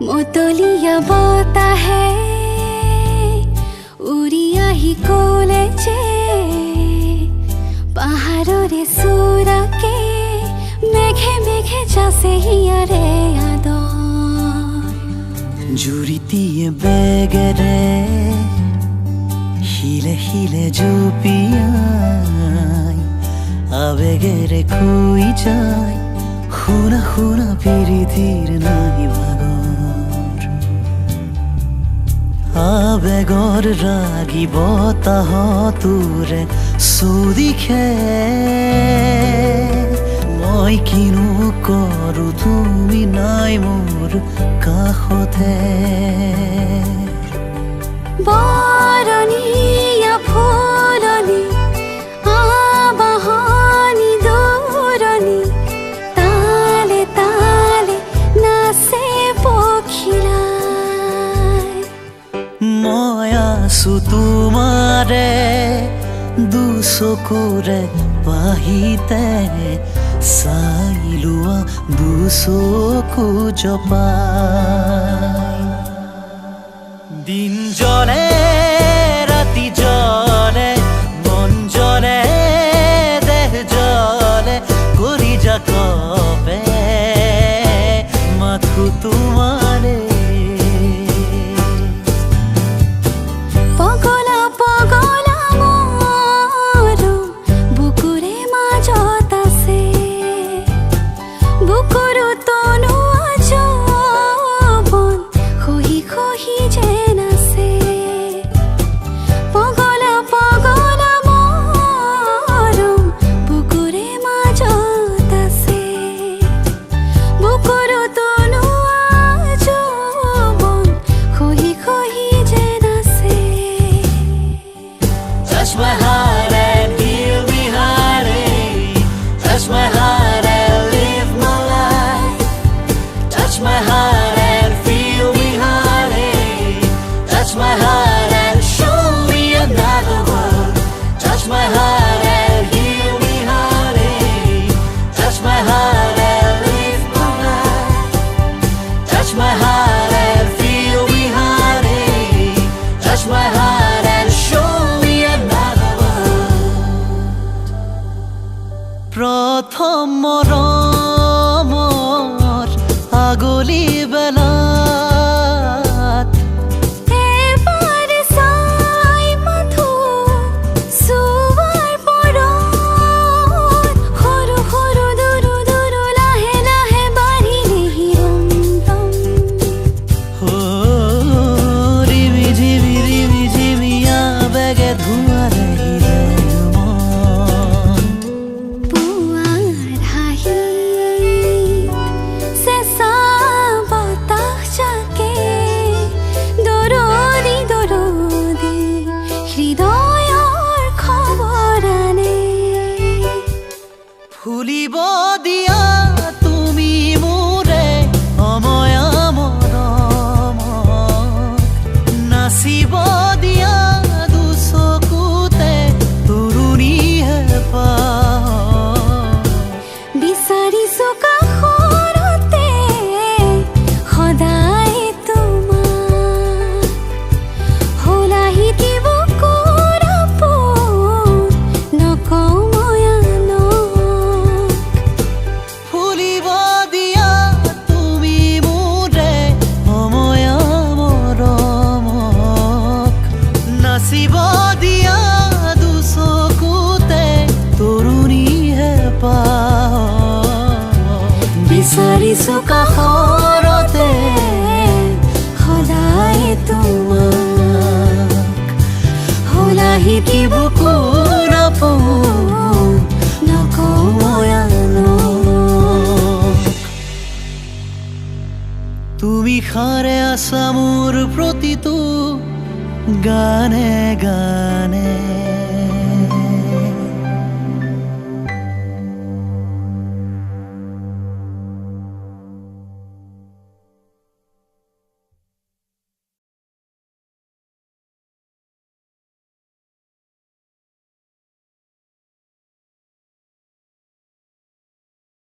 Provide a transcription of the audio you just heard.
মতলীয়া বতাহে উৰি আহি ক'লে যে পাহাৰৰে চূড়াকে মেঘে মেঘে যাছে হিয়াৰে আদৰ জুৰিটিয়ে বেগেৰে শিলে শিলে জুপিয়াই আবেগেৰে কৈ যায় শুনা শুনা পিৰিতিৰ নাই ভাগৰ আবেগৰ ৰাগি বতাহতোৰে চুদিখে মই কিনো কৰো তুমি নাই মোৰ কাষতে বৰণীয়া ফুলনি আবাহনি দূৰণি তালে তালে নাচে পখিলাই মই আছো তোমাৰে দুচকুৰে বাহিতে চাই লোৱা দুচকু জপাই দিন জলে ৰাতি জলে মন জলে দেহ জলে কৰি যা কপে মাথো তোমাৰে পগলা পগলা মোৰো বুকুৰে মাজত আছে বুকুৰ তনু আজবন খহি খহি যেন আছে পগলা পগলা মোৰো বুকুৰে মাজত আছে বুকুৰ তনু আজবন খহি খহি যেন আছে Touch my heart and heal me, honey. Touch my heart and live my life. Touch my heart and feel me, honey. Touch my heart and show me another world. Touch my heart and heal me, honey. Touch my heart and live my life. Touch my heart and feel me, honey. Touch my heart and show me another world. প্ৰথম মৰমৰ আগলি বেলাত এবাৰ চাই মাথো চুৱাৰ পৰত সৰু সৰু দুৰু দুৰু লাহে লাহে বাঢ়িলে হিৰন্তম ৰিমি ঝিমি আবেগে ধোঁৱাৰে হিৰে মন পুৱাৰ হাঁহিত চেঁচা বতাহ জাকে দৰদি দৰদি হৃদয়ৰ খবৰ আনে ফুলিব দিয়া তুমি মোৰে অময়া মৰমক নাচিব দিয়া দুচকুতে তৰুণীহে পাহ বিচাৰিছো কাষৰতে সদায় তোমাক হলাহি দিব কোৰাপোন নকওঁ মই আনক ফুলিব দিয়া তুমি মোৰে অময়া মৰমক নাচিব দিয়া দুচকুতে তৰুণীহে পাহ বিচাৰিছো কাষৰতে সদায় তোমাক হলাহি দিব কোৰাপোন নকওঁ মই আনক তুমি সাৰে আছা মোৰ প্ৰতিটো গানে গানে